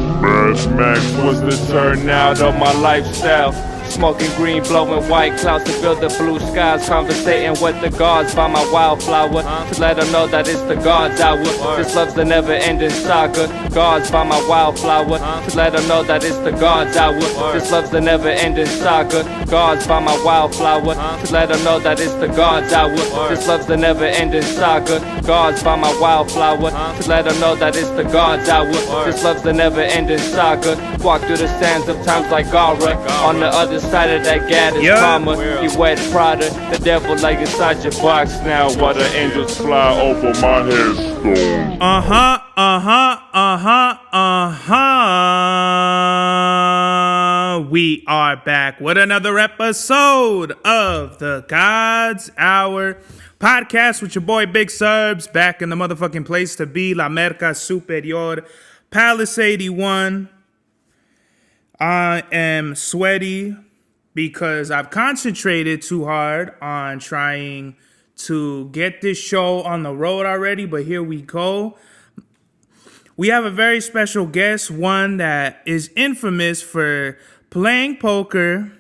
Mad Max was the turnout of my lifestyle. Smoking green, blowing white clouds to build the blue skies. Conversating with the gods by my wildflower to let them know that it's the God's hour. This love's the never-ending saga. Gods by my wildflower to let them know that it's the God's hour. This love's the never-ending saga. Gods by my wildflower to let them know that it's the God's hour. This love's the never-ending saga. Gods by my wildflower to let them know that it's the God's hour. This love's the never-ending saga. Walk through the sands of times like Gara. On the other side of that gad is karma. You wet Prada, the devil like inside your box now. While the angels fly over my headstone. We are back with another episode of the God's Hour podcast with your boy Big Serbs, back in the motherfucking place to be, La Merca Superior, Palace 81. I am sweaty because I've concentrated too hard on trying to get this show on the road already, but here we go. We have a very special guest, one that is infamous for playing poker,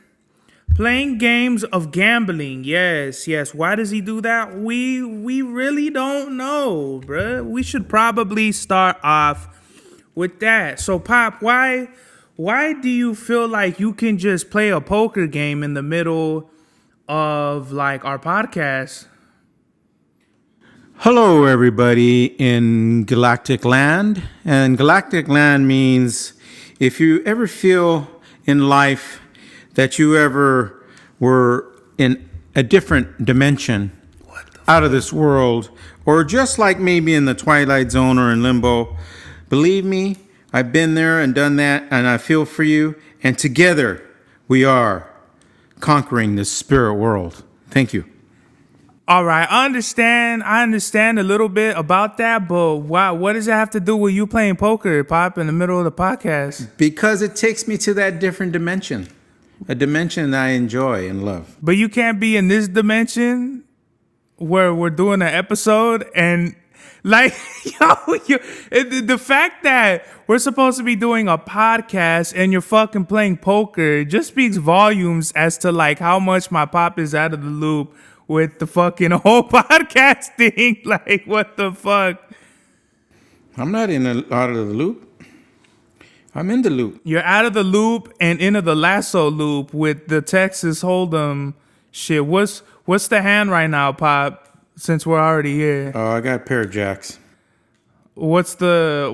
playing games of gambling. Yes. Why does he do that? We really don't know, bruh. We should probably start off with that. So, Pop, why do you feel like you can just play a poker game in the middle of like our podcast? Hello, everybody in Galactic Land. And Galactic Land means if you ever feel in life that you ever were in a different dimension out of this world, or just like maybe in the Twilight Zone or in Limbo, believe me, I've been there and done that, and I feel for you. And together, we are conquering this spirit world. Thank you. All right, I understand a little bit about that, but what does it have to do with you playing poker, Pop, in the middle of the podcast? Because it takes me to that different dimension, a dimension that I enjoy and love. But you can't be in this dimension where we're doing an episode and like, the fact that we're supposed to be doing a podcast and you're fucking playing poker just speaks volumes as to like how much my pop is out of the loop with the fucking whole podcast thing. Like, what the fuck? I'm not out of the loop. I'm in the loop. You're out of the loop and into the lasso loop with the Texas Hold'em shit. What's the hand right now, Pop? Since we're already here. Oh, I got a pair of jacks. What's the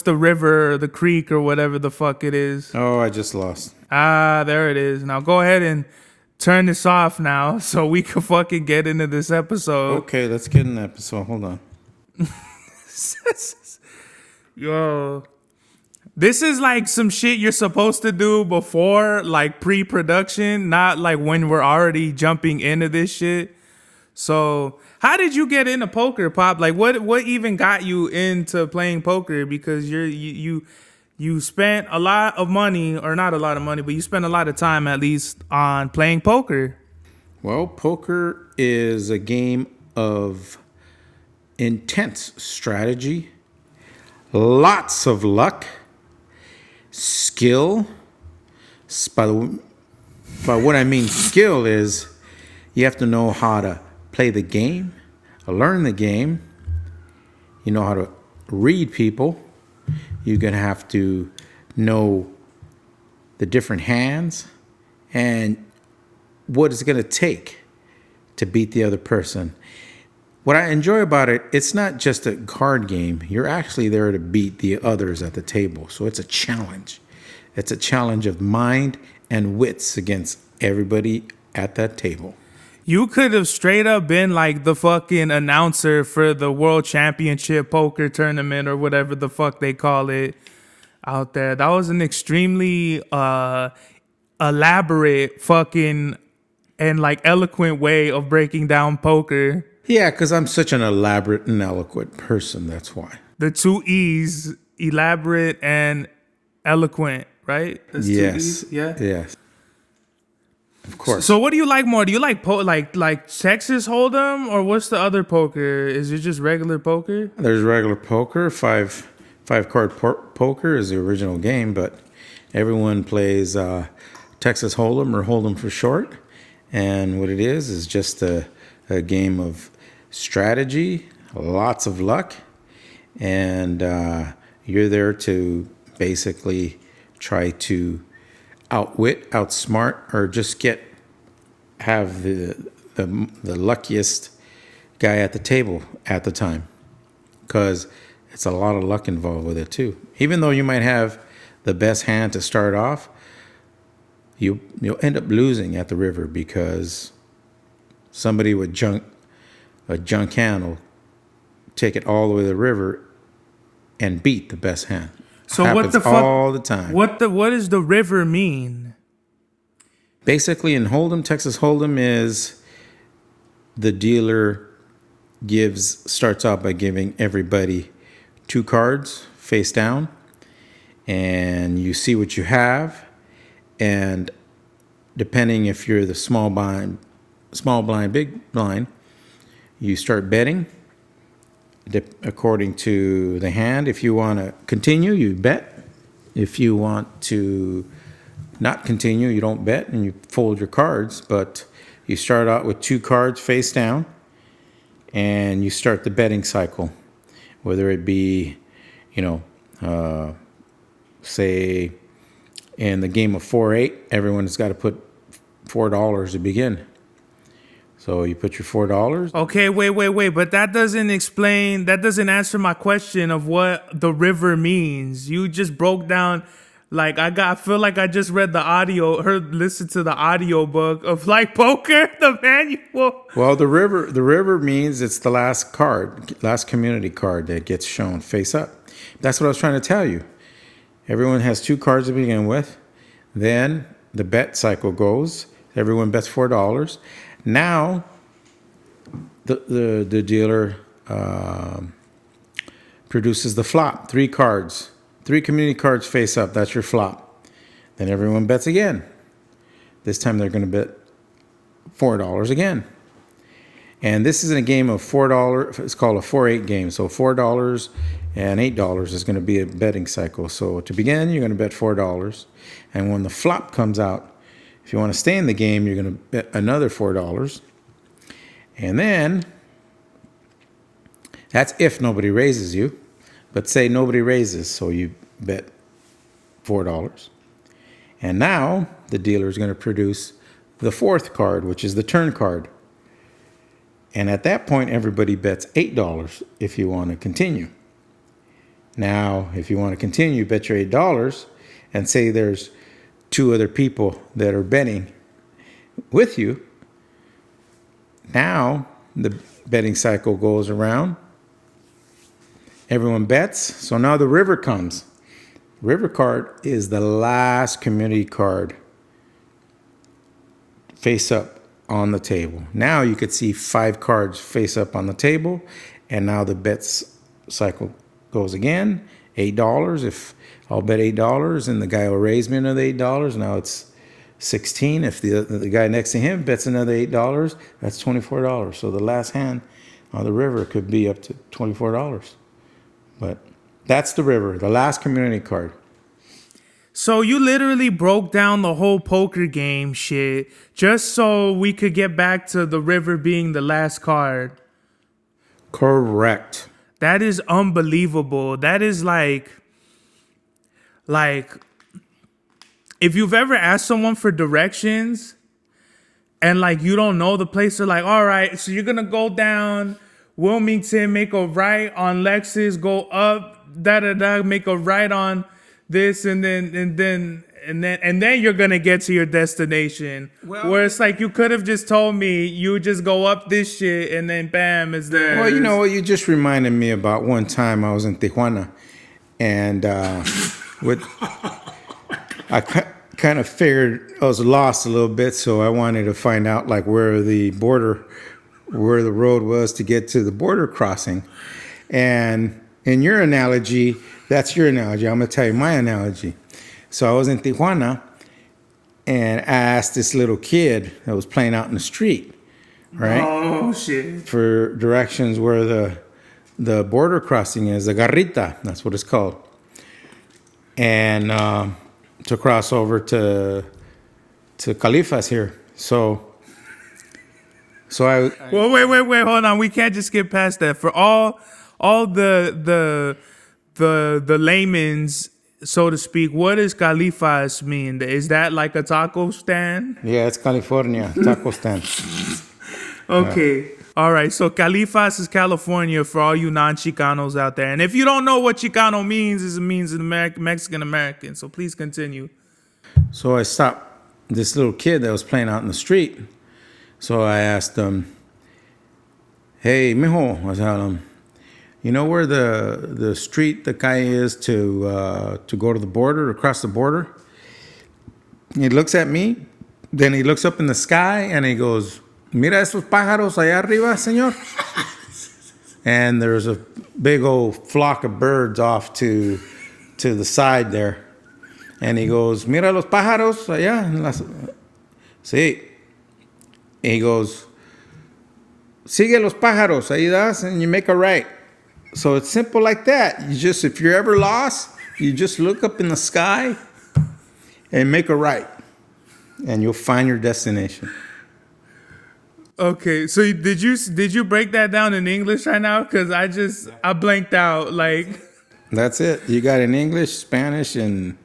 river or the creek or whatever the fuck it is? Oh, I just lost. Ah, there it is. Now go ahead and turn this off now so we can fucking get into this episode. Okay, let's get in the episode. Hold on. Yo. This is like some shit you're supposed to do before, like pre-production, not like when we're already jumping into this shit. So, how did you get into poker, Pop? Like, what even got you into playing poker? Because you spent a lot of money, or not a lot of money, but you spent a lot of time at least on playing poker. Well, poker is a game of intense strategy, lots of luck, skill. By what I mean skill is you have to know how to play the game, learn the game. You know how to read people. You're going to have to know the different hands and what it's going to take to beat the other person. What I enjoy about it, it's not just a card game. You're actually there to beat the others at the table. So it's a challenge. It's a challenge of mind and wits against everybody at that table. You could have straight up been like the fucking announcer for the World Championship Poker Tournament or whatever the fuck they call it out there. That was an extremely elaborate fucking and like eloquent way of breaking down poker. Yeah, because I'm such an elaborate and eloquent person, that's why. The two E's, elaborate and eloquent, right? That's yes. 2 E's? Yeah. Yes. Of course. So what do you like more? Do you like like Texas Hold'em, or what's the other poker? Is it just regular poker? There's regular poker, five 5-card poker is the original game, but everyone plays Texas Hold'em or Hold'em for short. And what it is just a game of strategy, lots of luck, and you're there to basically try to outwit, outsmart, or just have the luckiest guy at the table at the time, because it's a lot of luck involved with it too. Even though you might have the best hand to start off, you'll end up losing at the river because somebody with a junk hand will take it all the way to the river and beat the best hand. So Happens what the fuck? all the time. What does the river mean? Basically, in Hold'em, Texas Hold'em is the dealer starts out by giving everybody 2 cards face down, and you see what you have, and depending if you're the small blind, big blind, you start betting according to the hand. If you want to continue, you bet. If you want to not continue, you don't bet and you fold your cards, but you start out with 2 cards face down and you start the betting cycle, whether it be, say in the game of 4-8, everyone's got to put $4 to begin. So you put your $4. Okay, wait, but that doesn't answer my question of what the river means. You just broke down, like, I feel like I just read listened to the audio book of like poker, the manual. Well, the river means it's the last community card that gets shown face up. That's what I was trying to tell you. Everyone has 2 cards to begin with. Then the bet cycle goes. Everyone bets $4. Now, the dealer produces the flop. 3 cards. 3 community cards face up. That's your flop. Then everyone bets again. This time they're going to bet $4 again. And this is in a game of $4. It's called a 4-8 game. So $4 and $8 is going to be a betting cycle. So to begin, you're going to bet $4. And when the flop comes out, if you want to stay in the game, you're going to bet another $4. And then, that's if nobody raises you. But say nobody raises, so you bet $4. And now, the dealer is going to produce the 4th card, which is the turn card. And at that point, everybody bets $8 if you want to continue. Now, if you want to continue, bet your $8, and say there's 2 other people that are betting with you. Now the betting cycle goes around. Everyone bets. So now the river comes. River card is the last community card face up on the table. Now you could see 5 cards face up on the table, and now the bets cycle goes again. $8. If I'll bet $8 and the guy will raise me another $8. Now it's 16. If the guy next to him bets another $8, that's $24. So the last hand on the river could be up to $24. But that's the river, the last community card. So you literally broke down the whole poker game shit just so we could get back to the river being the last card. Correct. That is unbelievable. That is like if you've ever asked someone for directions and like you don't know the place, they're like, all right, so you're gonna go down Wilmington, make a right on Lexus, go up, make a right on this, and then you're gonna get to your destination. Well, where it's like you could have just told me you just go up this shit and then bam, it's there. Well, you know what? You just reminded me about one time I was in Tijuana, and I kind of figured I was lost a little bit, so I wanted to find out like where the road was to get to the border crossing. And in your analogy, that's your analogy. I'm going to tell you my analogy. So I was in Tijuana, and I asked this little kid that was playing out in the street, right? Oh, shit. For directions where the border crossing is a garrita. That's what it's called. And to cross over to Califas here. So I Well, wait, hold on. We can't just skip past that. For all the layman's, so to speak, what does Califas mean? Is that like a taco stand? yeah, it's California taco stand. Okay. All right. So Califas is California for all you non-Chicanos out there. And if you don't know what Chicano means, it means Mexican American. So please continue. So I stopped this little kid that was playing out in the street. So I asked him, "Hey, mijo," I said, "You know where the street, the calle is to go to the border, across the border?" He looks at me, then he looks up in the sky and he goes, "Mira esos pájaros allá arriba, señor." And there's a big old flock of birds off to the side there. And he goes, "Mira los pájaros allá." Sí. He goes, "Sigue los pájaros, ahí das, and you make a right." So it's simple like that. If you're ever lost, you just look up in the sky and make a right, and you'll find your destination. Okay. So did you break that down in English right now? Because I blanked out. Like, That's it. You got in English, Spanish, and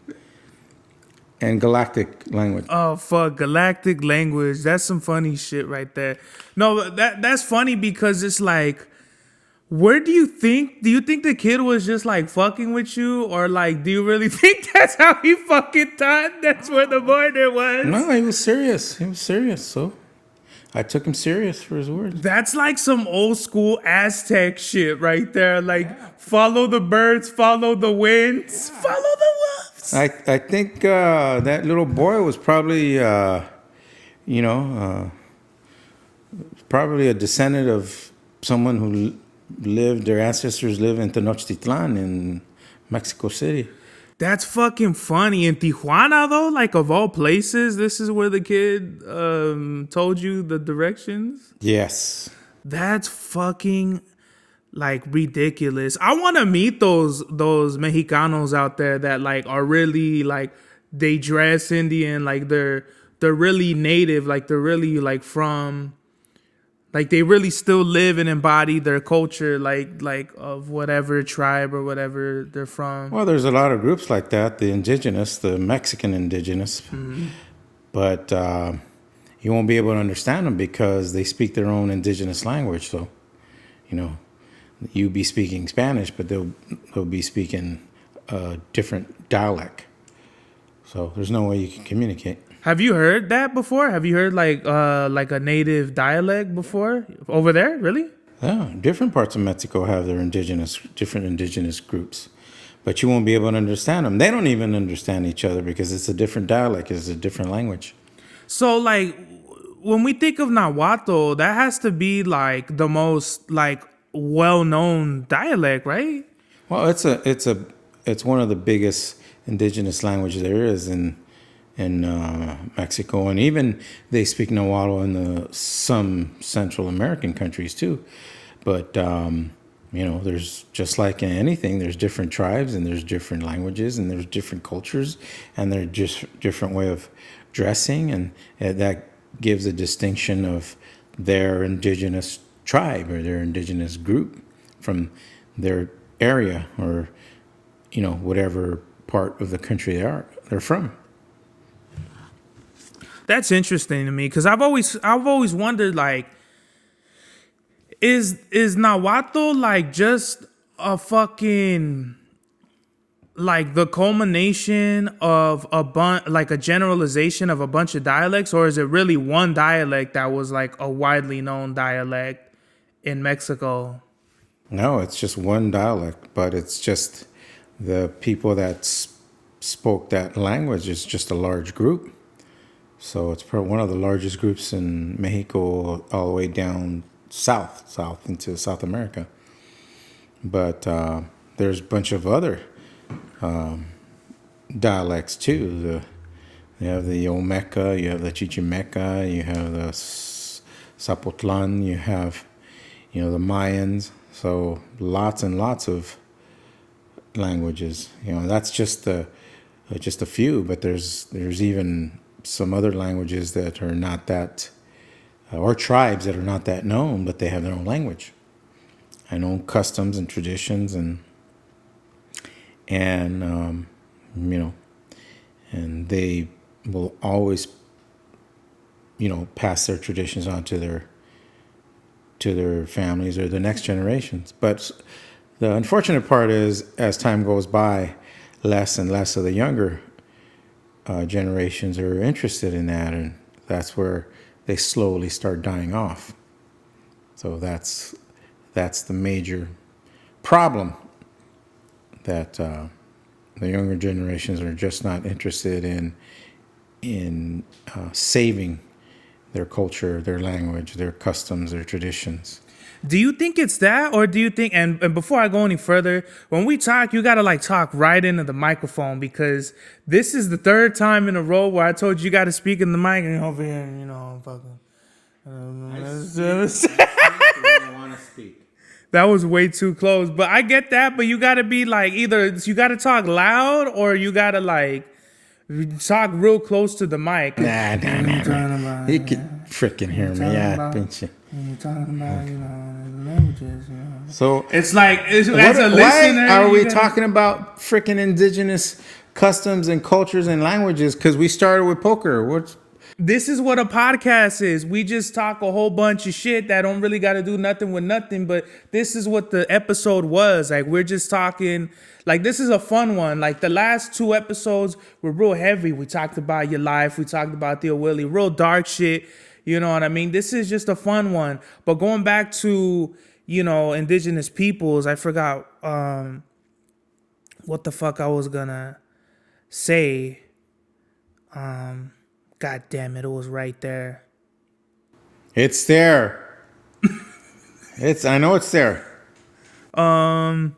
galactic language. oh fuck, galactic language. That's some funny shit right there. No, that's funny because it's like, where do you think the kid was just like fucking with you, or like, do you really think that's how he fucking thought that's where the border was? No, he was serious. So I took him serious for his words. That's like some old school Aztec shit right there. Like, follow the birds, follow the winds, follow the wolves. I think that little boy was probably, probably a descendant of someone who their ancestors lived in Tenochtitlan in Mexico City. That's fucking funny. In Tijuana, though, like of all places, this is where the kid told you the directions. Yes. That's fucking like ridiculous. I want to meet those Mexicanos out there that like are really like, they dress Indian, like they're really native, like they're really like from, like they really still live and embody their culture, like of whatever tribe or whatever they're from. Well, there's a lot of groups like that, the Mexican indigenous. Mm-hmm. But you won't be able to understand them because they speak their own indigenous language. So, you be speaking Spanish, but they'll be speaking a different dialect. So there's no way you can communicate. Have you heard that before? Have you heard like a native dialect before over there? Really? Yeah, different parts of Mexico have different indigenous groups, but you won't be able to understand them. They don't even understand each other because it's a different dialect, it's a different language. So, like, when we think of Nahuatl, that has to be like the most like well-known dialect, right? Well, it's one of the biggest indigenous languages there is in Mexico, and even they speak Nahuatl in some Central American countries too. But there's, just like in anything, there's different tribes and there's different languages and there's different cultures and there's just different way of dressing, and that gives a distinction of their indigenous tribe or their indigenous group from their area or whatever part of the country they're from. That's interesting to me because I've always wondered, like, is Nahuatl like just a fucking like the culmination of a generalization of a bunch of dialects, or is it really one dialect that was like a widely known dialect in Mexico? No, it's just one dialect, but it's just the people that spoke that language is just a large group. So it's one of the largest groups in Mexico, all the way down south into South America. But there's a bunch of other dialects too. You have the Olmeca, you have the Chichimeca, you have the Zapotlan, you have the Mayans. So lots and lots of languages. That's just a few, but there's even some other languages that are not that, or tribes that are not that known, but they have their own language and own customs and traditions, and and they will always, pass their traditions on to their families or the next generations. But the unfortunate part is, as time goes by, less and less of the younger generations are interested in that, and that's where they slowly start dying off. So that's the major problem, that the younger generations are just not interested in saving their culture, their language, their customs, their traditions. Do you think it's that, or do you think, and before I go any further, when we talk, you gotta talk right into the microphone, because this is the third time in a row where I told you gotta speak in the mic, and over here, fucking. I want to speak. That was way too close, but I get that. But you gotta be either you gotta talk loud, or you gotta talk real close to the mic. Nah. You could freaking hear me, yeah, pinch it. You're talking about, languages, So it's as a why listener, are we talking about freaking indigenous customs and cultures and languages? Because we started with poker. This is what a podcast is. We just talk a whole bunch of shit that don't really got to do nothing with nothing. But this is what the episode was. We're just talking. This is a fun one. The last 2 episodes were real heavy. We talked about your life. We talked about Theo Willie. Real dark shit. You know what I mean? This is just a fun one. But going back to, indigenous peoples, I forgot what the fuck I was gonna say. God damn it, it was right there. It's there. I know it's there. Fuck.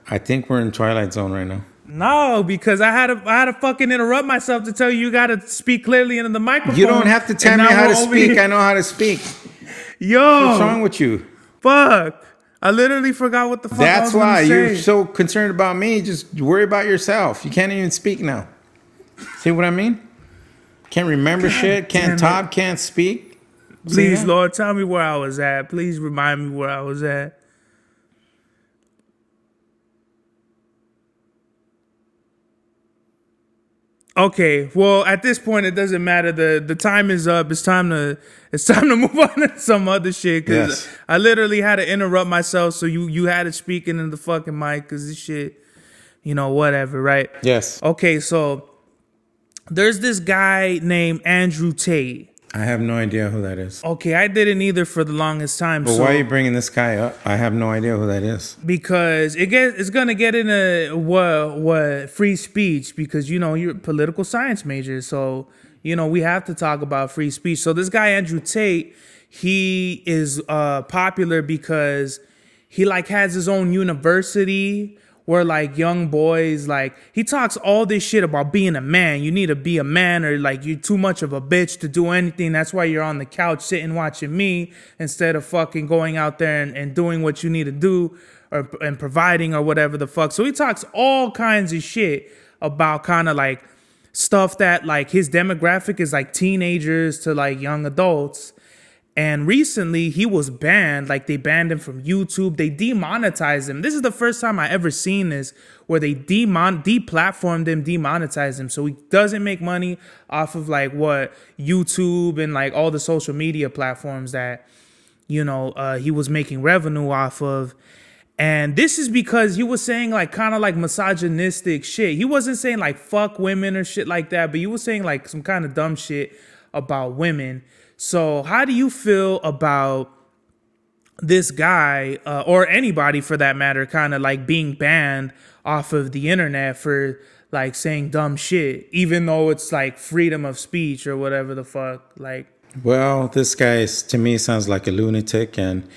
I think we're in Twilight Zone right now. No, because I had to fucking interrupt myself to tell you gotta speak clearly into the microphone. You don't have to tell me how to speak. I know how to speak. Yo. What's wrong with you? Fuck. I literally forgot what the fuck I was why gonna say. you're so concerned about me. Just worry about yourself. You can't even speak now. See what I mean? Can't remember shit. Can't talk. Can't speak. Please, Lord, tell me where I was at. Please remind me where I was at. Okay, well, at this point, it doesn't matter. The time is up. It's time to move on to some other shit. Because Yes. I literally had to interrupt myself, so you had to speak into the fucking mic, because this shit, whatever, right? Yes. Okay, so there's this guy named Andrew Tate. I have no idea who that is. Okay, I didn't either for the longest time. But why are you bringing this guy up? I have no idea who that is. Because it's gonna get into what free speech, because you're a political science major, so we have to talk about free speech. So this guy Andrew Tate, he is popular because he has his own university where young boys, he talks all this shit about being a man. You need to be a man, or you're too much of a bitch to do anything. That's why you're on the couch sitting watching me instead of fucking going out there and doing what you need to do, and providing or whatever the fuck. So he talks all kinds of shit about kind of stuff that his demographic is teenagers to young adults. And recently he was banned. They banned him from YouTube. They demonetized him. This is the first time I ever seen this, where they deplatformed him, demonetized him. So he doesn't make money off of what YouTube and all the social media platforms that, he was making revenue off of. And this is because he was saying kind of misogynistic shit. He wasn't saying fuck women or shit like that, but he was saying some kind of dumb shit about women. So how do you feel about this guy, or anybody for that matter, kind of being banned off of the internet for saying dumb shit, even though it's freedom of speech or whatever the fuck? Well, this guy to me sounds like a lunatic, and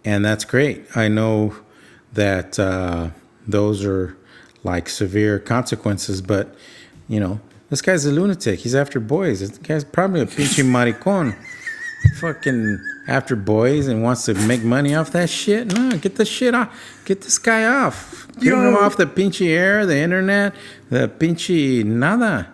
that's great. I know that those are severe consequences, but this guy's a lunatic. He's after boys. This guy's probably a pinche maricon. Fucking after boys and wants to make money off that shit. No, get the shit off. Get this guy off. Get him off the pinchy air, the internet, the pinchy nada.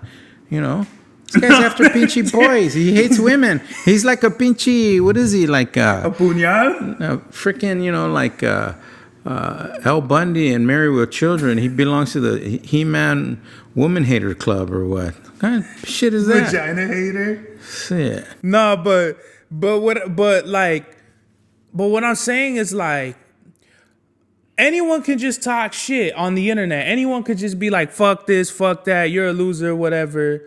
You know, this guy's after pinchy boys. He hates women. He's like a pinchy. What is he like? A puñal? Freaking, you know, like El Bundy and Married with Children. He belongs to the He-Man Woman Hater Club or what? What kind of shit is that? Vagina hater? Shit. No, but what I'm saying is like anyone can just talk shit on the internet. Anyone could just be like, fuck this, fuck that, you're a loser, whatever.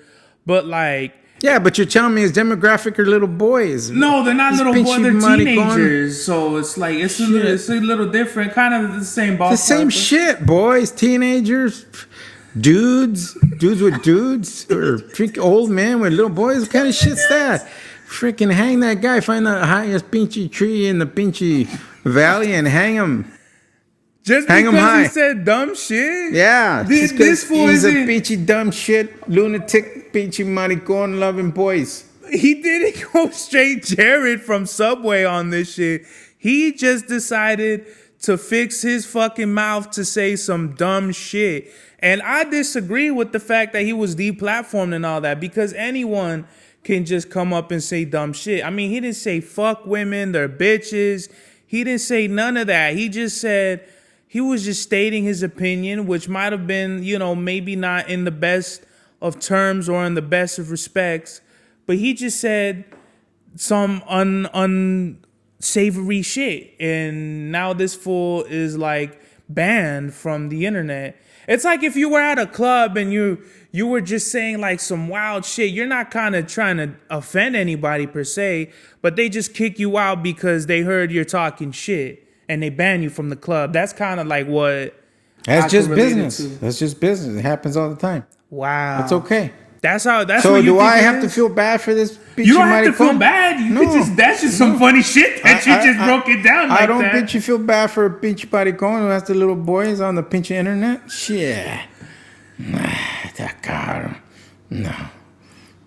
But like, yeah, but you're telling me his demographic are little boys. no, they're not little boys, they're maricon. teenagers. So it's like it's a little different, kind of the same ballpark. The same shit, boys, teenagers, dudes with dudes, or freaking old men with little boys. What kind of shit's that? Freaking hang that guy, find the highest pinchy tree in the pinchy valley and hang him. Just hang him because high. He said dumb shit? Yeah. This fool he's a isn't... pinchy dumb shit, lunatic, pinchy maricon loving boys. He didn't go straight Jared from Subway on this shit. He just decided to fix his fucking mouth to say some dumb shit. And I disagree with the fact that he was deplatformed and all that, because anyone can just come up and say dumb shit. I mean, he didn't say fuck women, they're bitches. He didn't say none of that. He just said, he was just stating his opinion, which might have been, you know, maybe not in the best of terms or in the best of respects. But he just said some unsavory shit. And now this fool is like banned from the internet. It's like if you were at a club and you were just saying like some wild shit. You're not kind of trying to offend anybody per se, but they just kick you out because they heard you're talking shit and they ban you from the club. That's kind of like what. That's just business. That's just business. It happens all the time. Wow. That's okay. That's how. That's so what you do think I it have is? to feel bad for this? You don't have to feel bad. You could just. That's just some funny shit that you just broke it down like that. I don't think you feel bad for a pinchy maricon who has the little boys on the pinchy internet. Shit. That car. No.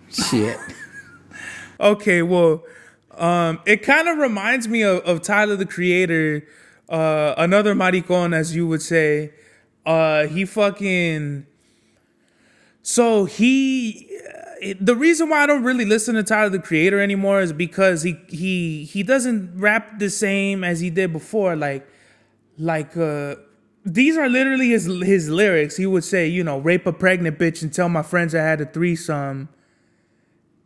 Shit. Okay, well, it kind of reminds me of Tyler the Creator, another maricon, as you would say. He fucking. So the reason why I don't really listen to Tyler the Creator anymore is because he doesn't rap the same as he did before. Like these are literally his lyrics. He would say, you know, rape a pregnant bitch and tell my friends I had a threesome.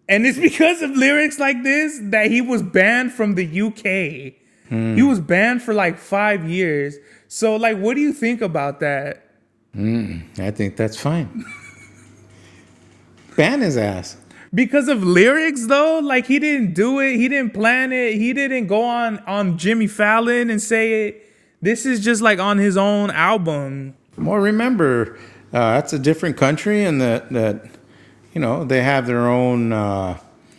And it's because of lyrics like this that he was banned from the UK. He was banned for like 5 years. So like, what do you think about that? I think that's fine. Ban his ass. Because of lyrics, though? Like, he didn't do it. He didn't plan it. He didn't go on Jimmy Fallon and say it. This is just like on his own album. Well, remember, that's a different country, and that you know, they have their own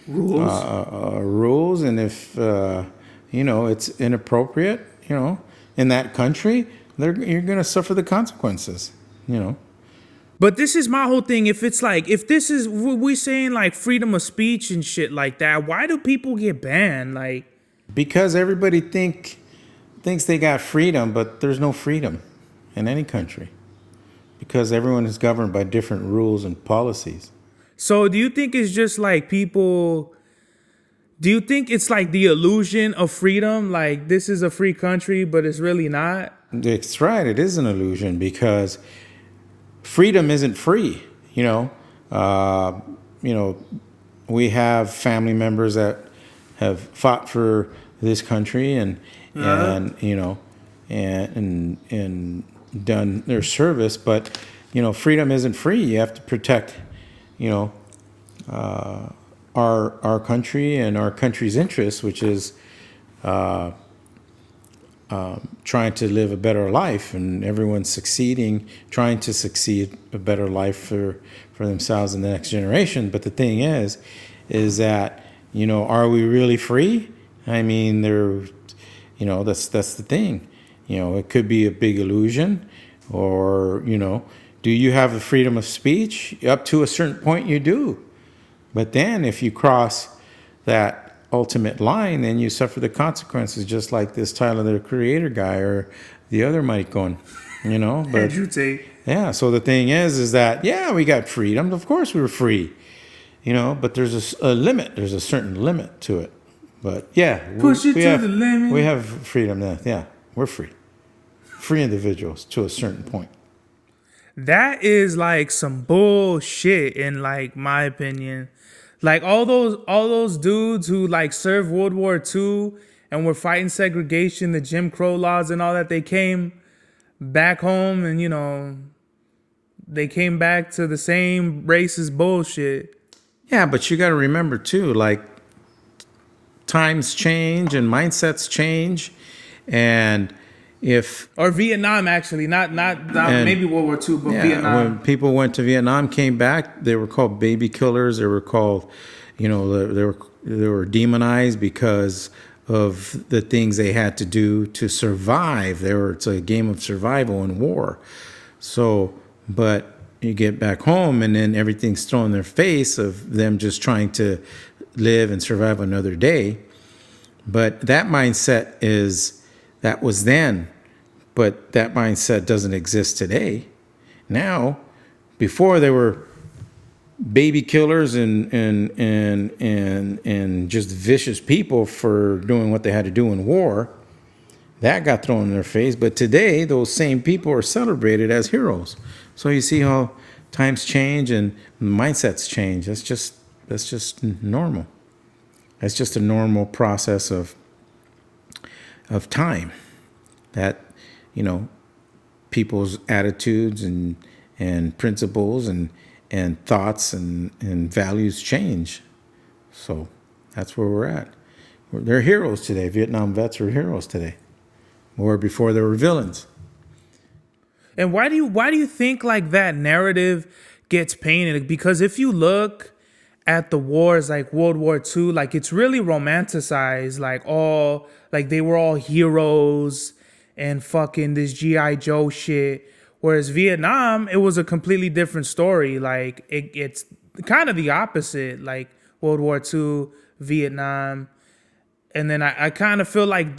rules. And if, you know, it's inappropriate, you know, in that country, you're going to suffer the consequences, you know. But this is my whole thing. If it's like, if this is, we saying like freedom of speech and shit like that, why do people get banned? Like, because everybody thinks they got freedom, but there's no freedom in any country because everyone is governed by different rules and policies. So do you think it's just like people, do you think it's like the illusion of freedom? Like, this is a free country, but it's really not? It's right. It is an illusion because freedom isn't free, you know. We have family members that have fought for this country and you know, and done their service, but you know, freedom isn't free. You have to protect, you know, our country and our country's interests, which is trying to live a better life, and everyone's trying to succeed a better life for themselves and the next generation. But the thing is that, you know, are we really free? I mean, you know, that's the thing. You know, it could be a big illusion, or, you know, do you have the freedom of speech? Up to a certain point you do. But then if you cross that ultimate line, then you suffer the consequences, just like this Tyler, the Creator guy, or the other Mike going, But Andrew Tate. yeah, so the thing is that, yeah, we got freedom. Of course we were free, but there's a limit. There's a certain limit to it. But yeah, Push it to the limit. We have freedom there. Yeah, we're free. Free individuals to a certain point. That is like some bullshit in like my opinion. Like all those dudes who like served World War II and were fighting segregation, the Jim Crow laws and all that, they came back home and they came back to the same racist bullshit. Yeah, but you got to remember too, like times change and mindsets change, and or Vietnam actually, not maybe World War II, but Vietnam. When people went to Vietnam, came back, they were called baby killers. They were called, they were demonized because of the things they had to do to survive. It's a game of survival in war. So, but you get back home and then everything's thrown in their face of them just trying to live and survive another day. But that mindset that was then, but that mindset doesn't exist today. Now, before they were baby killers and just vicious people for doing what they had to do in war, that got thrown in their face. But today, those same people are celebrated as heroes. So you see how times change and mindsets change. That's just normal. That's just a normal process of time. That, people's attitudes and principles and thoughts and values change. So that's where we're at. They're heroes today. Vietnam vets are heroes today. Or before they were villains. And why do you think like that narrative gets painted? Because if you look at the wars like World War II, like it's really romanticized, like they were all heroes and fucking this G.I. Joe shit. Whereas Vietnam, it was a completely different story. Like it's kind of the opposite, like World War II, Vietnam. And then I kind of feel like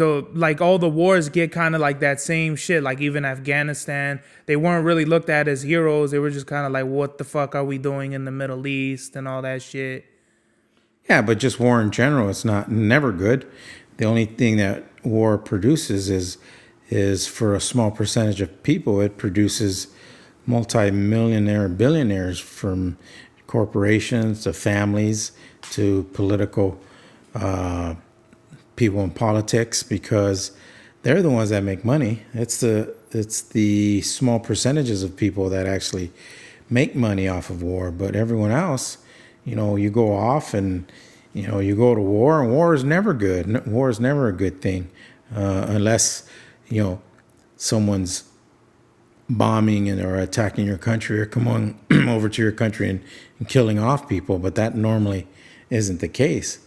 all the wars get kind of like that same shit. Like even Afghanistan, they weren't really looked at as heroes. They were just kind of like, what the fuck are we doing in the Middle East and all that shit. Yeah, but just war in general, it's never good. The only thing that war produces is for a small percentage of people, it produces multi-millionaire billionaires, from corporations to families to political people in politics, because they're the ones that make money. It's the small percentages of people that actually make money off of war. But everyone else, you go off and you go to war, and war is never good. War is never a good thing unless someone's bombing or attacking your country or coming over to your country and killing off people. But that normally isn't the case.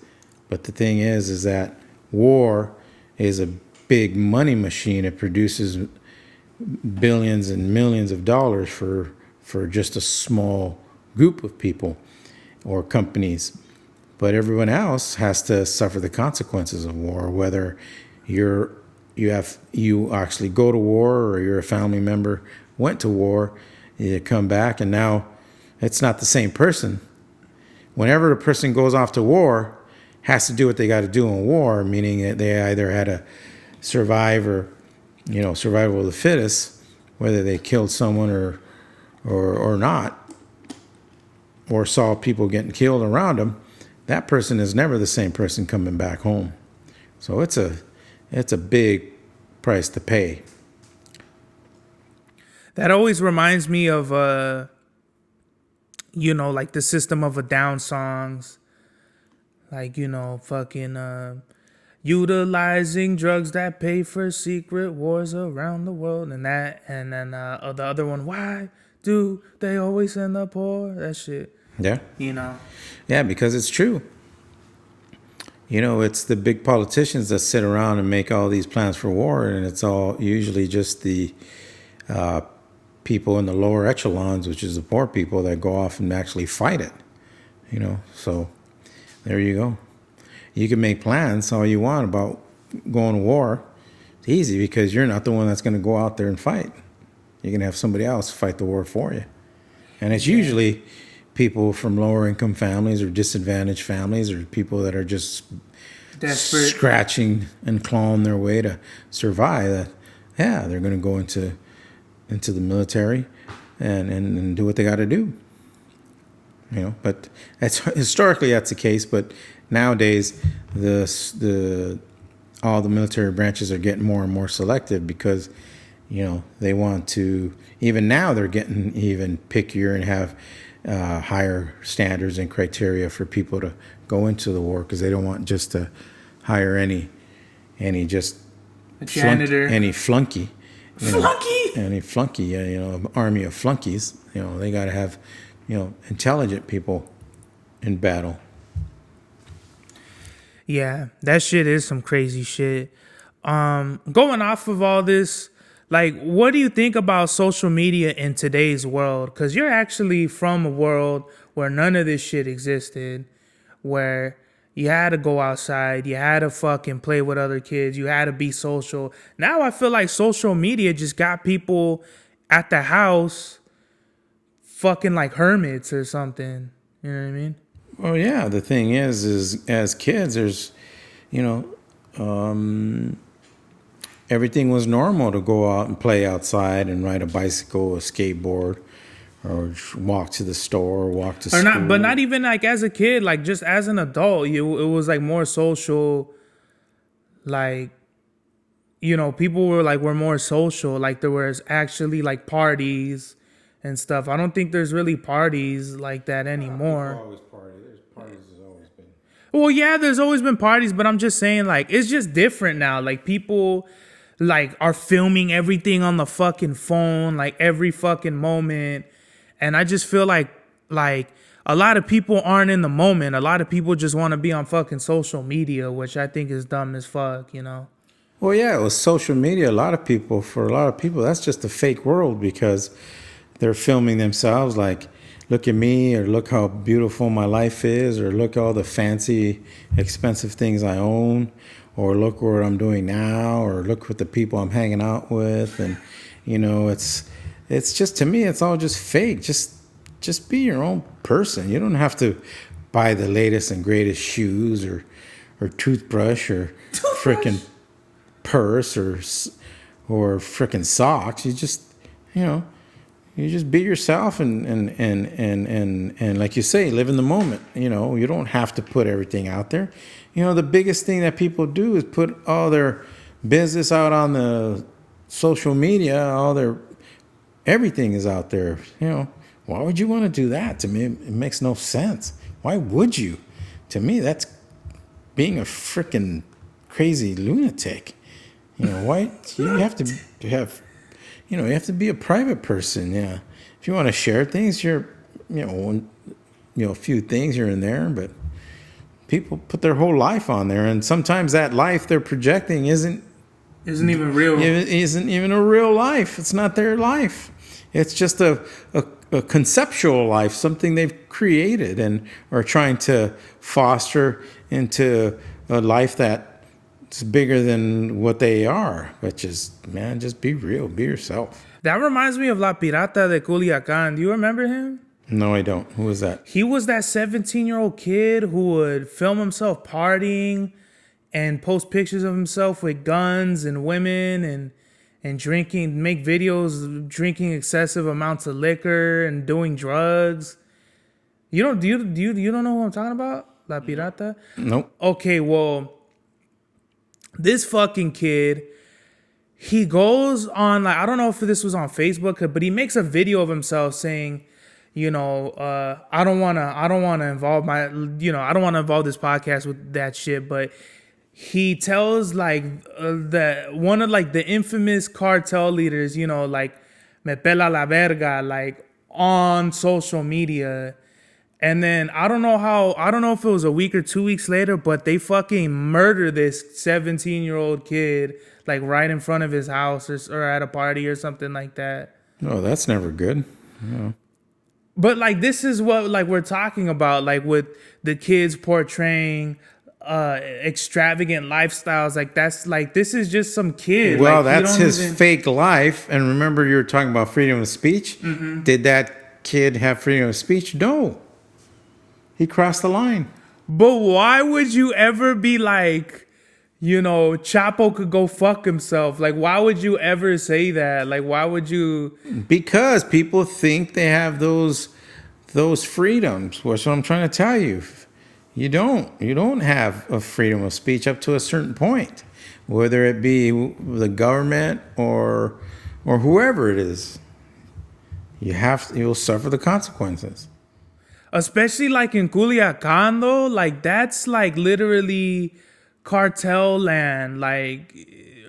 But the thing is that war is a big money machine. It produces billions and millions of dollars for just a small group of people or companies. But everyone else has to suffer the consequences of war, whether you actually go to war or you're a family member went to war, you come back, and now it's not the same person. Whenever a person goes off to war, has to do what they got to do in war, meaning that they either had to survive or, survival of the fittest, whether they killed someone or not, or saw people getting killed around them. That person is never the same person coming back home. So it's a big price to pay. That always reminds me of like the System of a Down songs. Like, fucking utilizing drugs that pay for secret wars around the world, and then the other one, why do they always send the poor? That shit. Yeah. Yeah, because it's true. It's the big politicians that sit around and make all these plans for war, and it's all usually just the people in the lower echelons, which is the poor people, that go off and actually fight it. So there you go. You can make plans all you want about going to war. It's easy because you're not the one that's going to go out there and fight. You're going to have somebody else fight the war for you. And it's usually people from lower income families or disadvantaged families or people that are just Desperate. scratching and clawing their way to survive. That, yeah, they're going to go into the military and do what they got to do. You know, but historically that's the case. But nowadays, all the military branches are getting more and more selective because, you know, they want to. Even now, they're getting even pickier and have higher standards and criteria for people to go into the war because they don't want just to hire any just a janitor, any flunky. Flunky. Any flunky, you know, army of flunkies. You know, they got to have, you know, intelligent people in battle. Yeah, that shit is some crazy shit. Going off of all this, like, what do you think about social media in today's world? Because you're actually from a world where none of this shit existed, where you had to go outside, you had to fucking play with other kids, you had to be social. Now I feel like social media just got people at the house fucking like hermits or something. You know what I mean? Well, yeah. The thing is as kids, there's, you know, everything was normal to go out and play outside and ride a bicycle, a skateboard, or walk to the store, or walk to school. But not even like as a kid, like just as an adult, it was like more social. Like, you know, people were more social. Like there was actually like parties and stuff. I don't think there's really parties like that anymore. Always party. There's parties has always been. Well, yeah, there's always been parties, but I'm just saying, like, it's just different now. Like people like are filming everything on the fucking phone, like every fucking moment. And I just feel like a lot of people aren't in the moment. A lot of people just want to be on fucking social media, which I think is dumb as fuck, you know? Well, yeah, it was social media. For a lot of people, that's just a fake world because they're filming themselves like, look at me, or look how beautiful my life is, or look at all the fancy, expensive things I own, or look what I'm doing now, or look what the people I'm hanging out with. And, you know, it's just, to me, it's all just fake. Just be your own person. You don't have to buy the latest and greatest shoes or toothbrush or frickin' purse or frickin' socks. You just, you know, you just be yourself and like you say, live in the moment. You know, you don't have to put everything out there. You know, the biggest thing that people do is put all their business out on the social media. Everything is out there. You know, why would you want to do that? To me, it makes no sense. Why would you? To me, that's being a freaking crazy lunatic. You know, why? You have to have, you know, you have to be a private person. Yeah. If you want to share things, a few things here and there, but people put their whole life on there. And sometimes that life they're projecting isn't even real. Isn't even a real life. It's not their life. It's just a conceptual life, something they've created and are trying to foster into a life that's bigger than what they are. But just be real, be yourself. That reminds me of La Pirata de Culiacán. Do you remember him? No, I don't. Who was that? He was that 17-year-old kid who would film himself partying and post pictures of himself with guns and women and drinking, make videos drinking excessive amounts of liquor and doing drugs. You don't know who I'm talking about? La Pirata? Nope. Okay, well, this fucking kid, he goes on, like, I don't know if this was on Facebook, but he makes a video of himself saying, you know, I don't want to involve this podcast with that shit, but he tells like one of like the infamous cartel leaders, you know, like me pela la verga, like on social media. And then I don't know if it was a week or 2 weeks later, but they fucking murder this 17-year-old kid like right in front of his house or at a party or something like that. Oh, that's never good. Yeah. But like this is what like we're talking about, like with the kids portraying extravagant lifestyles. Like that's like this is just some kid. Well, like, that's his fake life. And remember, you were talking about freedom of speech. Mm-hmm. Did that kid have freedom of speech? No. He crossed the line. But why would you ever be like, you know, Chapo could go fuck himself? Like, why would you ever say that? Like, why would you? Because people think they have those freedoms. That's what I'm trying to tell you. You don't. You don't have a freedom of speech up to a certain point, whether it be the government or whoever it is. You'll suffer the consequences. Especially like in Culiacan, though, like that's like literally cartel land, like,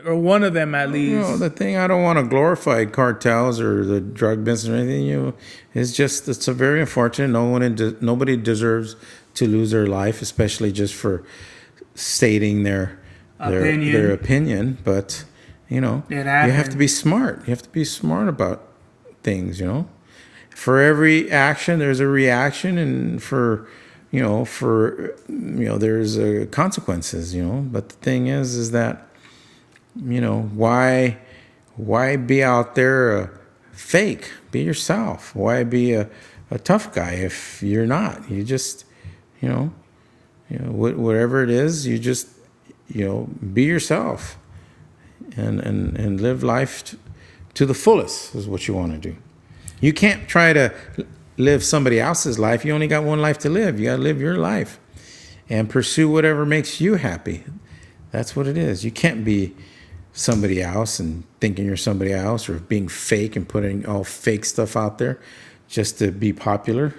or one of them at least. You know, the thing, I don't want to glorify cartels or the drug business or anything. You know, it's a very unfortunate. Nobody deserves to lose their life, especially just for stating their opinion. But you know, you have to be smart. You have to be smart about things. You know. For every action, there's a reaction, and there's consequences. You know, but the thing is that, you know, why be out there fake? Be yourself. Why be a tough guy if you're not? You just, whatever it is, you just, be yourself, and live life to the fullest is what you want to do. You can't try to live somebody else's life. You only got one life to live. You got to live your life and pursue whatever makes you happy. That's what it is. You can't be somebody else and thinking you're somebody else, or being fake and putting all fake stuff out there just to be popular.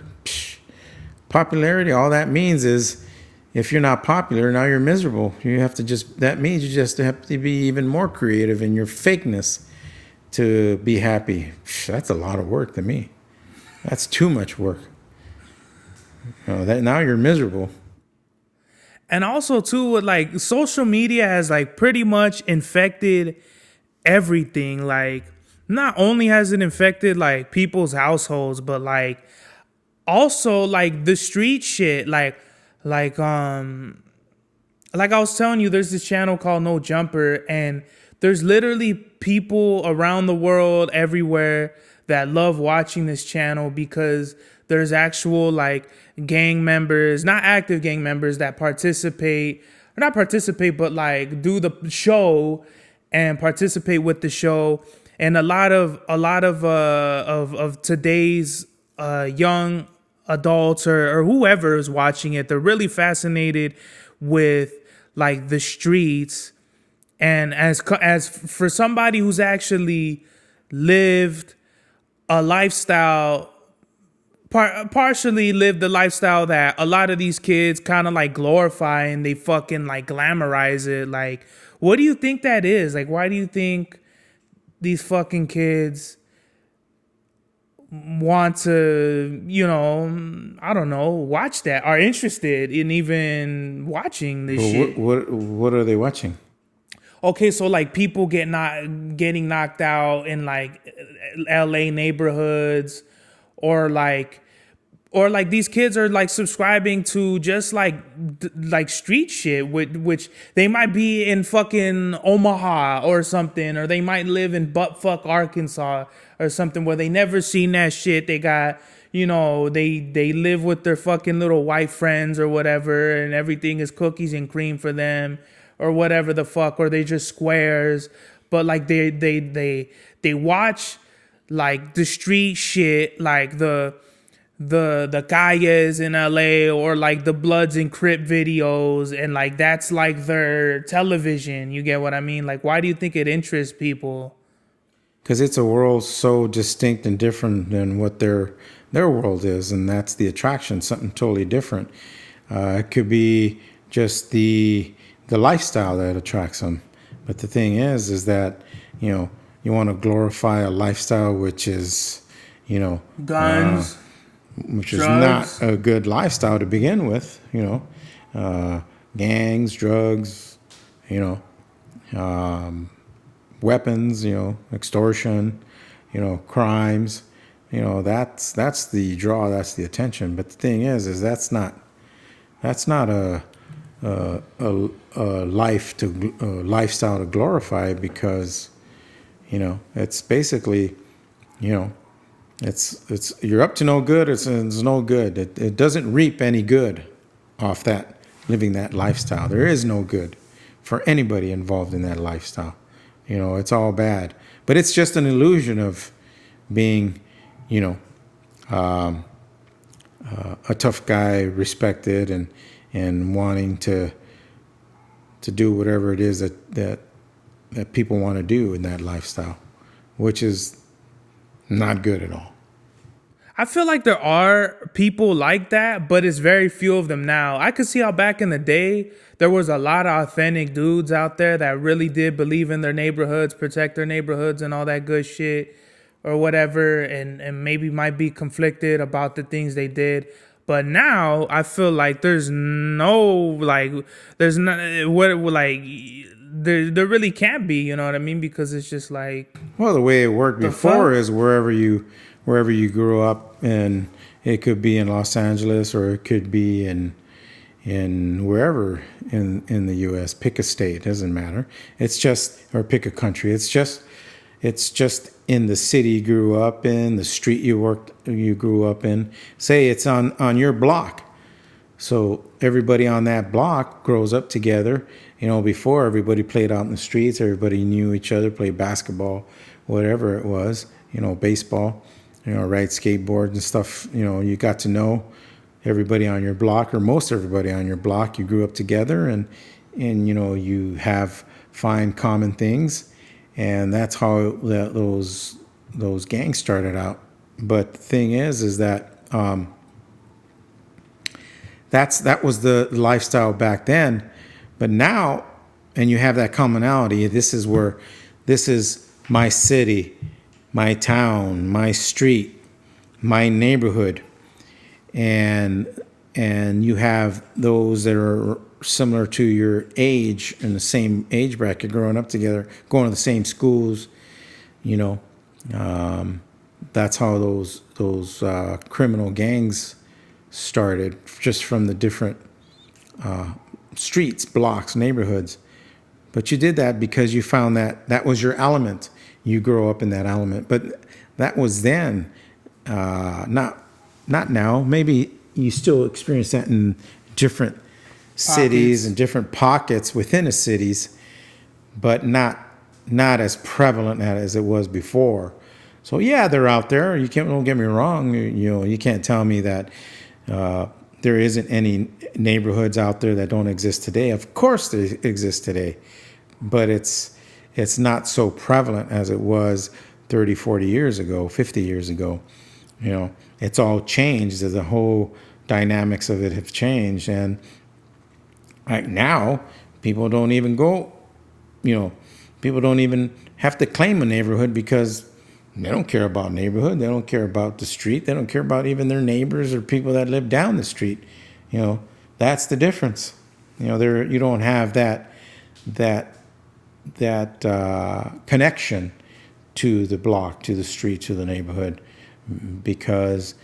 Popularity, all that means is if you're not popular, now you're miserable. That means you just have to be even more creative in your fakeness to be happy. That's a lot of work to me. That's too much work. Now you're miserable. And also too, with like social media has like pretty much infected everything. Like not only has it infected like people's households, but like also like the street shit. Like I was telling you, there's this channel called No Jumper, and there's literally people around the world, everywhere, that love watching this channel because there's actual like gang members, not active gang members, that but like do the show and participate with the show. And a lot of today's young adults or whoever is watching it, they're really fascinated with like the streets. And as for somebody who's actually lived a lifestyle, partially lived the lifestyle that a lot of these kids kind of like glorify and they fucking like glamorize it. Like, what do you think that is? Like, why do you think these fucking kids want to, I don't know, watch that, are interested in even watching this shit? What are they watching? Okay, so like people getting knocked out in like LA neighborhoods, or like these kids are like subscribing to just like street shit, which they might be in fucking Omaha or something, or they might live in buttfuck Arkansas or something where they never seen that shit. They got, they live with their fucking little white friends or whatever, and everything is cookies and cream for them, or whatever the fuck, or they just squares. But like they watch like the street shit, like the Calles in LA, or like the Bloods and Crip videos, and like that's like their television. You get what I mean? Like, why do you think it interests people? Because it's a world so distinct and different than what their world is, and that's the attraction, something totally different. It could be just the lifestyle that attracts them. But the thing is that, you want to glorify a lifestyle which is, guns, which drugs. Is not a good lifestyle to begin with, gangs, drugs, weapons, extortion, crimes, that's the draw, that's the attention. But the thing is that's not a lifestyle to glorify, because it's basically, it's you're up to no good. It's no good. It doesn't reap any good off that, living that lifestyle. There is no good for anybody involved in that lifestyle. It's all bad. But it's just an illusion of being, a tough guy, respected, and wanting to do whatever it is that people want to do in that lifestyle, which is not good at all. I feel like there are people like that, but it's very few of them now. I could see how back in the day, there was a lot of authentic dudes out there that really did believe in their neighborhoods, protect their neighborhoods and all that good shit or whatever, and maybe might be conflicted about the things they did. But now I feel like there's no, there's not, there really can't be, you know what I mean? Because it's just like... Well, the way it worked before is wherever you grew up, and it could be in Los Angeles or it could be in wherever in the U.S. Pick a state, doesn't matter. It's just, or pick a country. It's just in the city you grew up in, the street you grew up in. Say it's on your block. So everybody on that block grows up together. Before, everybody played out in the streets. Everybody knew each other, played basketball, whatever it was, baseball, ride skateboards and stuff. You got to know everybody on your block, or most everybody on your block. You grew up together, and you find common things. And that's how those gangs started out. But the thing is that that was the lifestyle back then. But now, and you have that commonality. This is my city, my town, my street, my neighborhood, and you have those that are similar to your age, in the same age bracket, growing up together, going to the same schools. That's how those criminal gangs started, just from the different streets, blocks, neighborhoods. But you did that because you found that was your element. You grow up in that element. But that was then, not now. Maybe you still experience that in different cities and different pockets within the cities, but not as prevalent as it was before. So yeah, they're out there. Don't get me wrong. You can't tell me that there isn't any neighborhoods out there that don't exist today. Of course they exist today, but it's not so prevalent as it was 30, 40 years ago, 50 years ago. It's all changed. The whole dynamics of it have changed, and right now, people don't even go, people don't even have to claim a neighborhood, because they don't care about neighborhood. They don't care about the street. They don't care about even their neighbors or people that live down the street. That's the difference. You don't have that connection to the block, to the street, to the neighborhood, because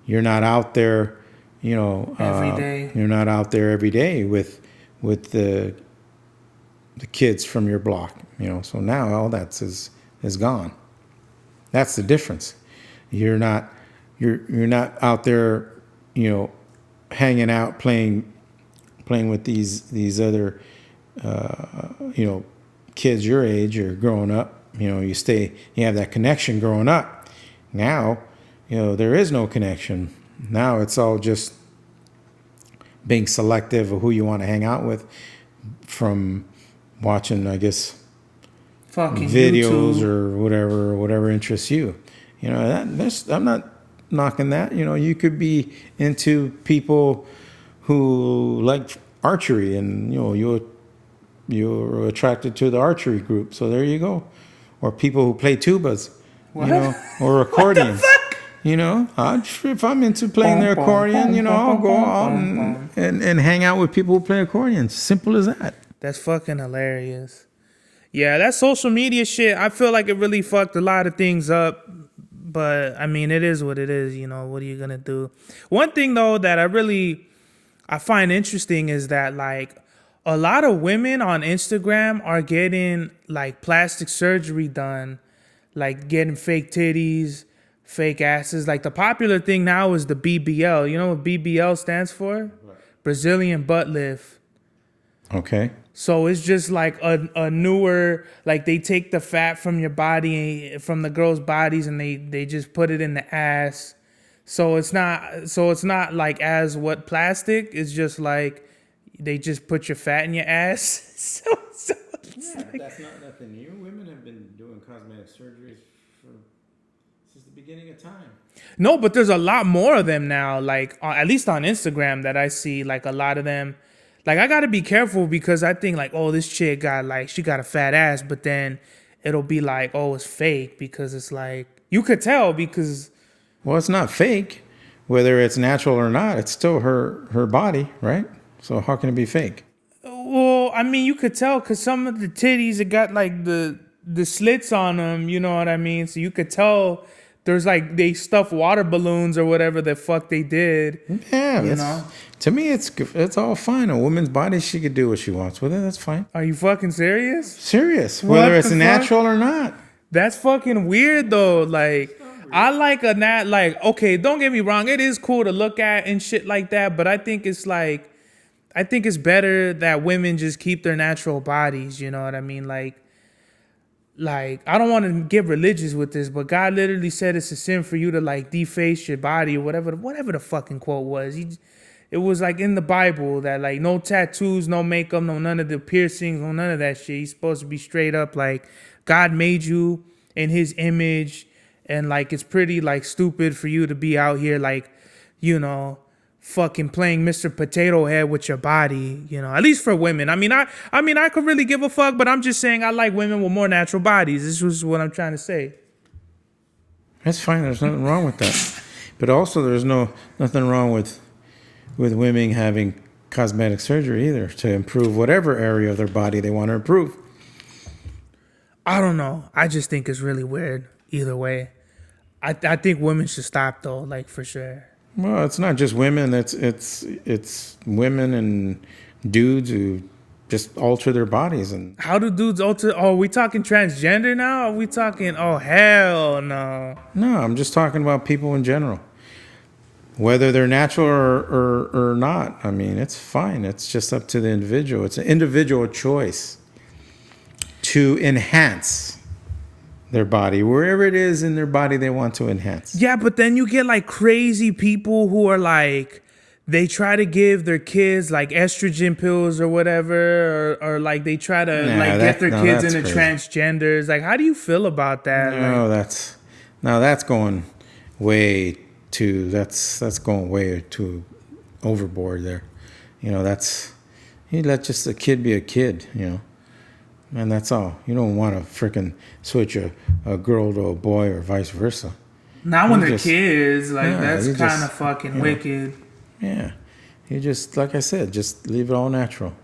you're not out there, every day. You're not out there every day with the kids from your block, So now all that is gone. That's the difference. You're not out there, hanging out, playing with these other kids your age or growing up. You have that connection growing up. Now, there is no connection. Now it's all just being selective of who you want to hang out with, from watching, I guess, fucking videos YouTube. or whatever interests you. I'm not knocking that. You could be into people who like archery, and you're attracted to the archery group. So there you go. Or people who play tubas, or accordions. If I'm into playing the accordion, I'll go out and hang out with people who play accordions. Simple as that. That's fucking hilarious. Yeah, that social media shit, I feel like it really fucked a lot of things up. But, I mean, it is what it is, what are you going to do? One thing, though, that I find interesting is that, a lot of women on Instagram are getting like plastic surgery done, like getting fake titties, fake asses. Like the popular thing now is the BBL. You know what BBL stands for? Brazilian butt lift. Okay. So it's just like a newer, like they take the fat from your body, from the girls' bodies, and they just put it in the ass. So it's not like as what plastic. It's just like they just put your fat in your ass. So it's Yeah, like, that's not nothing new. Women have been doing cosmetic surgeries since the beginning of time. no, but there's a lot more of them now. Like at least on Instagram that I see, like a lot of them. Like I gotta be careful because I think like, oh, this chick got like she got a fat ass, but then it'll be like, oh, it's fake because it's like you could tell because Well, it's not fake. Whether it's natural or not, it's still her body, right? So how can it be fake? well, I mean, you could tell because some of the titties it got like the slits on them. You know what I mean? So you could tell there's like they stuff water balloons or whatever the fuck they did. Yeah, You know? to me, it's all fine. A woman's body, she could do what she wants with it. That's fine. Are you fucking serious? Serious, What whether the it's fuck? natural or not. That's fucking weird though. Like I like a nat like okay, don't get me wrong, it is cool to look at and shit like that, but I think it's like I think it's better that women just keep their natural bodies, you know what I mean? Like I don't want to get religious with this, but God literally said it's a sin for you to like deface your body or whatever the fucking quote was. It was like in the Bible that like no tattoos, no makeup, no none of the piercings, no none of that shit. You're supposed to be straight up like God made you in his image, and like it's pretty like stupid for you to be out here like, you know, fucking playing Mr. Potato Head with your body, you know, at least for women. I mean I could really give a fuck, but I'm just saying I like women with more natural bodies. This was what I'm trying to say. That's fine. There's nothing wrong with that. But also, there's nothing wrong with women having cosmetic surgery either to improve whatever area of their body they want to improve. I don't know. I just think it's really weird either way. I think women should stop though, like for sure. Well, it's not just women. It's women and dudes who just alter their bodies. And How do dudes alter? Oh, are we talking transgender now? Are we talking? Oh, hell no. no, I'm just talking about people in general, whether they're natural or not. I mean, it's fine. It's just up to the individual. It's an individual choice to enhance their body, wherever it is in their body they want to enhance. Yeah, but then you get like crazy people who are like, they try to give their kids like estrogen pills or whatever, or like they try to get their kids into crazy. transgenders. Like, how do you feel about that? No, Like, that's going way too. That's going way too overboard there. You know, you let just a kid be a kid. You know, and that's all. You don't want to freaking switch a girl to a boy or vice versa. not when You they're just- kids. Like, yeah, that's you kind just- of fucking you know. wicked. Yeah, you just like I said, just leave it all natural.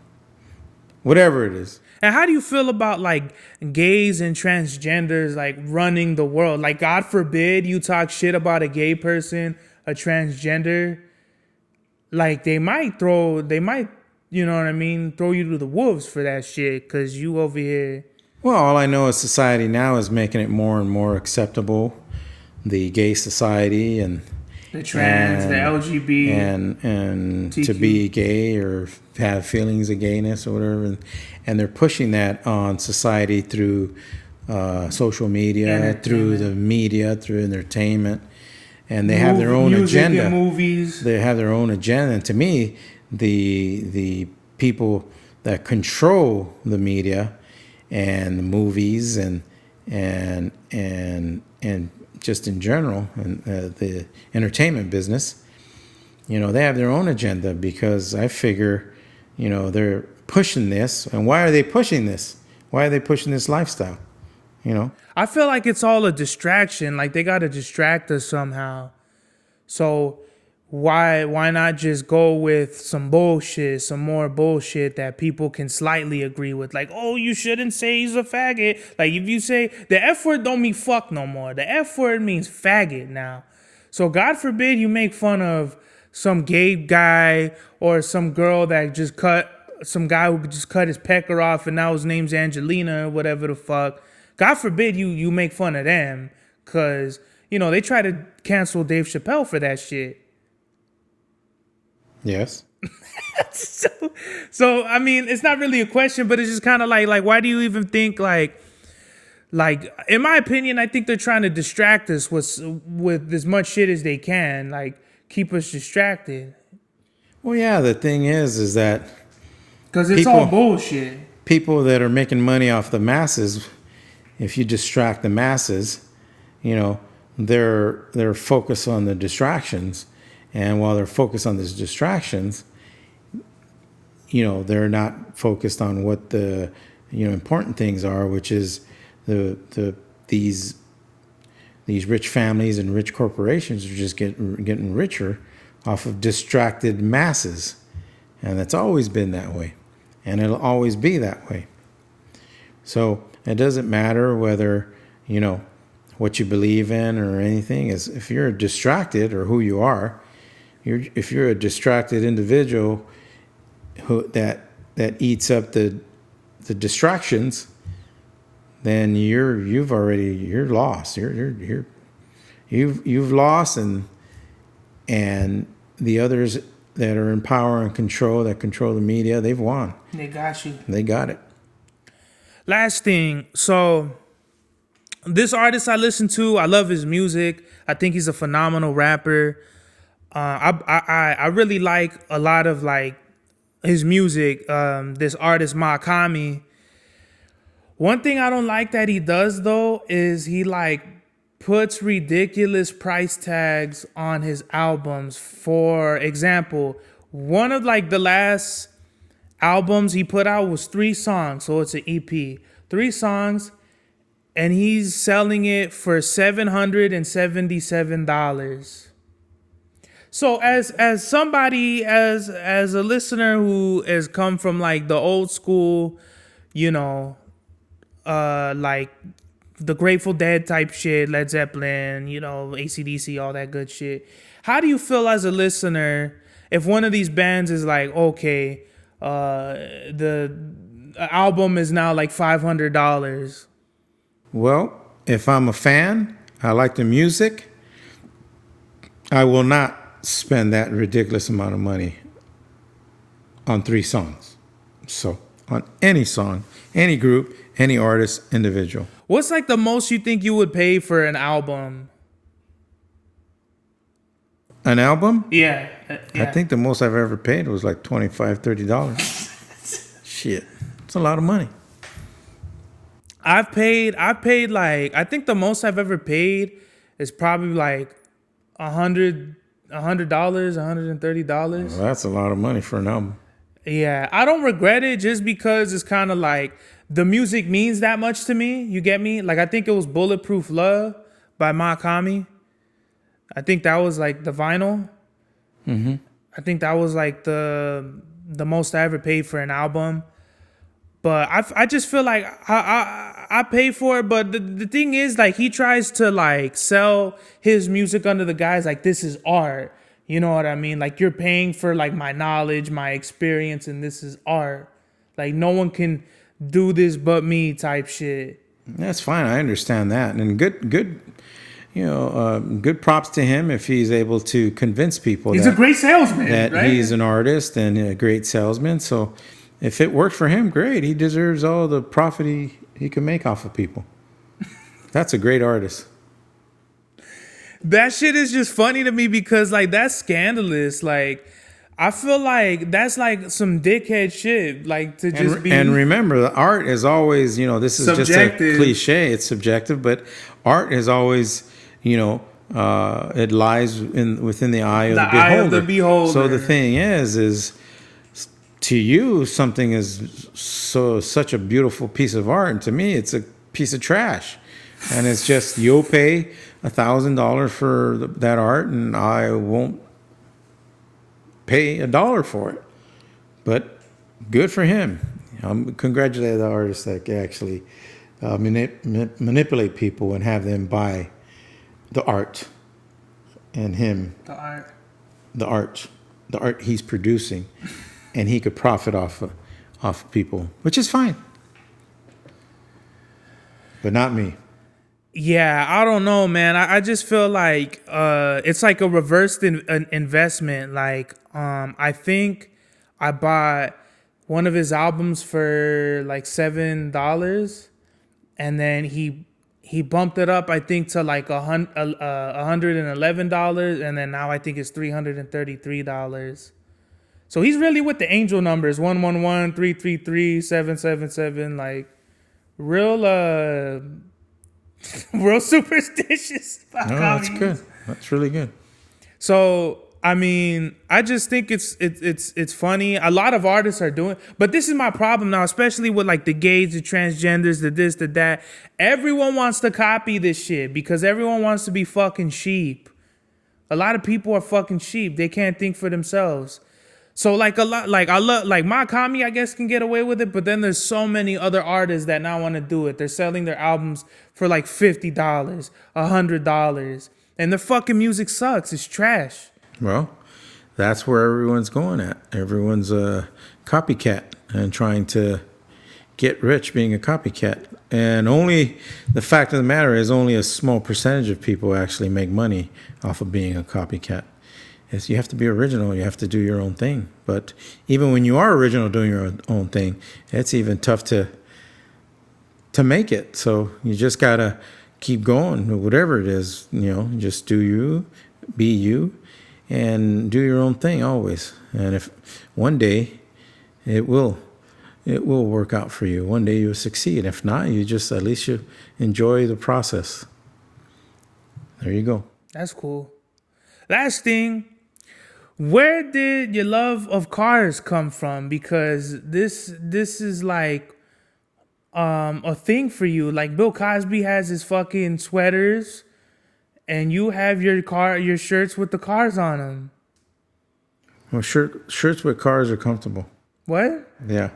Whatever it is. And how do you feel about like gays and transgenders like running the world? Like, God forbid you talk shit about a gay person, a transgender. Like they might, you know what I mean, throw you to the wolves for that shit because you over here. Well, all I know is society now is making it more and more acceptable. The gay society and The trans, the LGB. and to TQ. be gay or have feelings of gayness or whatever, and they're pushing that on society through social media, through the media, through entertainment, and they have their own music agenda. and movies. They have their own agenda, and to me, the people that control the media and the movies and just in general and the entertainment business, you know, they have their own agenda because I figure, you know, they're pushing this. And why are they pushing this? Why are they pushing this lifestyle? You know, I feel like it's all a distraction. Like they got to distract us somehow. So why not just go with some bullshit, some more bullshit that people can slightly agree with? Like, oh, you shouldn't say he's a faggot. Like if you say the F word don't mean fuck no more. The F word means faggot now. So God forbid you make fun of some gay guy or some girl that just cut some guy who just cut his pecker off and now his name's Angelina or whatever the fuck. God forbid you make fun of them, because, you know, they try to cancel Dave Chappelle for that shit. Yes. So I mean, it's not really a question, but it's just kind of like why do you even think like in my opinion, I think they're trying to distract us with as much shit as they can, like keep us distracted. Well, yeah, the thing is that Because it's all bullshit. People that are making money off the masses, if you distract the masses, you know, they're focused on the distractions. And while they're focused on these distractions, you know, they're not focused on what the, you know, important things are, which is these rich families and rich corporations are just getting richer off of distracted masses. And that's always been that way. And it'll always be that way. So it doesn't matter whether, you know, what you believe in or anything. Is if you're distracted, or who you are, if you're a distracted individual that eats up the distractions, then you're lost. You've lost, and the others that are in power and control, that control the media, they've won. They got you. They got it. Last thing, so this artist I listen to, I love his music. I think he's a phenomenal rapper. I really like a lot of like his music. This artist Makami. One thing I don't like that he does though is he like puts ridiculous price tags on his albums. For example, one of like the last albums he put out was 3 songs, so it's an EP. 3 songs, and he's selling it for $777. So as somebody, as a listener who has come from like the old school, you know, like the Grateful Dead type shit, Led Zeppelin, you know, AC/DC, all that good shit. How do you feel as a listener if one of these bands is like, okay, the album is now like $500? Well, if I'm a fan, I like the music, I will not spend that ridiculous amount of money on 3 songs. So on any song, any group, any artist, individual. What's like the most you think you would pay for an album? An album? Yeah. I think the most I've ever paid was like $25, $30. Shit. It's a lot of money. I've paid like, I think the most I've ever paid is probably like $100, $130. Well, that's a lot of money for an album. Yeah, I don't regret it just because it's kind of like the music means that much to me. You get me? Like I think it was Bulletproof Love by Makami. I think that was like the vinyl. Mm-hmm. I think that was like the most I ever paid for an album. But I just feel like I pay for it. But the thing is, like, he tries to like sell his music under the guise like this is art. You know what I mean? Like you're paying for like my knowledge, my experience, and this is art. Like no one can do this but me type shit. That's fine. I understand that. And good, you know, good props to him if he's able to convince people. He's a great salesman. That right? He's an artist and a great salesman. So if it worked for him, great. He deserves all the profit he can make off of people. That's a great artist. That shit is just funny to me because like that's scandalous. Like I feel like that's like some dickhead shit. Like to just be. And remember, the art is always, you know, this is subjective. Just a cliche. It's subjective, but art is always, you know, it lies within the eye of the beholder. Eye of the beholder. So the thing is to you something is such a beautiful piece of art, and to me it's a piece of trash. And it's just you'll pay $1,000 for that art, and I won't pay $1 for it. But good for him. Congratulate the artist that can actually manipulate people and have them buy the art, and him the art he's producing, and he could profit off of. off of people, which is fine. But not me. Yeah, I don't know, man. I just feel like it's like a reversed investment. Like, I think I bought one of his albums for like $7, and then he bumped it up, I think, to like $111, and then now I think it's $333. So he's really with the angel numbers 111, 333, 777, like real real superstitious. No, that's good. That's really good. So I mean, I just think it's funny. A lot of artists are doing, but this is my problem now, especially with like the gays, the transgenders, the this, the that. Everyone wants to copy this shit because everyone wants to be fucking sheep. A lot of people are fucking sheep. They can't think for themselves. So like a lot, like I love, like Makami, I guess, can get away with it, but then there's so many other artists that now want to do it. They're selling their albums for like $50, $100, and their fucking music sucks. It's trash. Well, that's where everyone's going at. Everyone's a copycat and trying to get rich being a copycat. And only the fact of the matter is only a small percentage of people actually make money off of being a copycat. It's, you have to be original. You have to do your own thing. But even when you are original doing your own thing, it's even tough to make it. So you just got to keep going, whatever it is, just do you, be you, and do your own thing always. And if one day it will work out for you. One day you'll succeed. If not, you just, at least you enjoy the process. There you go. That's cool. Last thing, where did your love of cars come from? Because this is like a thing for you. Like Bill Cosby has his fucking sweaters, and you have your shirts with the cars on them. Well, shirts with cars are comfortable. What? Yeah.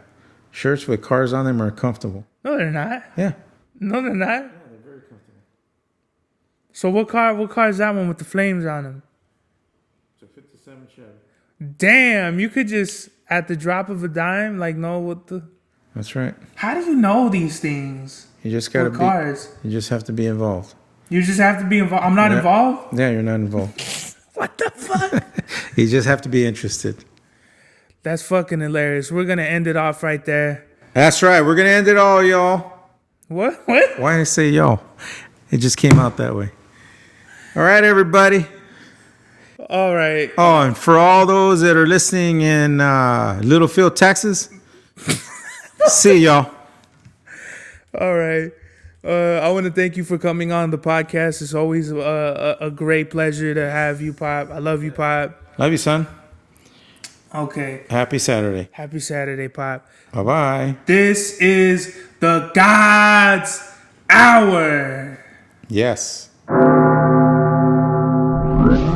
Shirts with cars on them are comfortable. No, they're not. Yeah. No, they're not. Yeah, they're very comfortable. So what car is that one with the flames on them? It's a 57 Chevy. Damn, you could just, at the drop of a dime, like know what the... That's right. How do you know these things? You just got to be... cars? You just have to be involved. You just have to be involved? I'm not involved? Yeah, you're not involved. What the fuck? You just have to be interested. That's fucking hilarious. We're going to end it off right there. That's right. We're going to end it all, y'all. What? Why did I say y'all? It just came out that way. All right, everybody. All right. Oh, and for all those that are listening in Littlefield, Texas, see y'all. All right. I want to thank you for coming on the podcast. It's always a great pleasure to have you, Pop. I love you, Pop. Love you, son. Okay. Happy Saturday. Happy Saturday, Pop. Bye-bye. This is the God's Hour. Yes.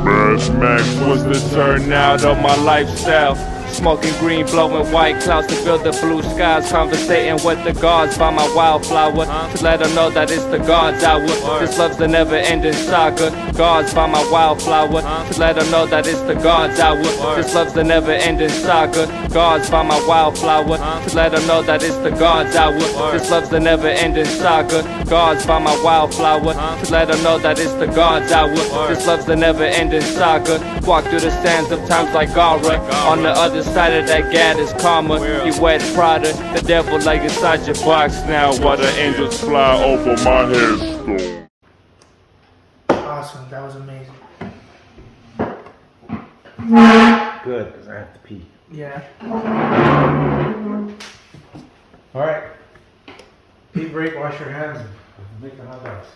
Mad Max was the turnout of my lifestyle. Smoking green, blowing white clouds to build the blue skies. Conversating with the gods by my wildflower to let them know that it's the God's hour. This love's the never-ending saga. Gods by my wildflower to let them know that it's the God's hour. This love's the never-ending saga. Gods by my wildflower to let them know that it's the God's hour. This love's the never-ending saga. Gods by my wildflower to let them know that it's the God's hour. This love's the never-ending saga. Walk through the sands of times like Gara. On the other side of that gad is karma. You wet Prada, the devil like inside your box now. While the angels fly over my headstone. Awesome, that was amazing. Good, because I have to pee. Yeah. All right. Pee break, wash your hands, and make the hot dogs.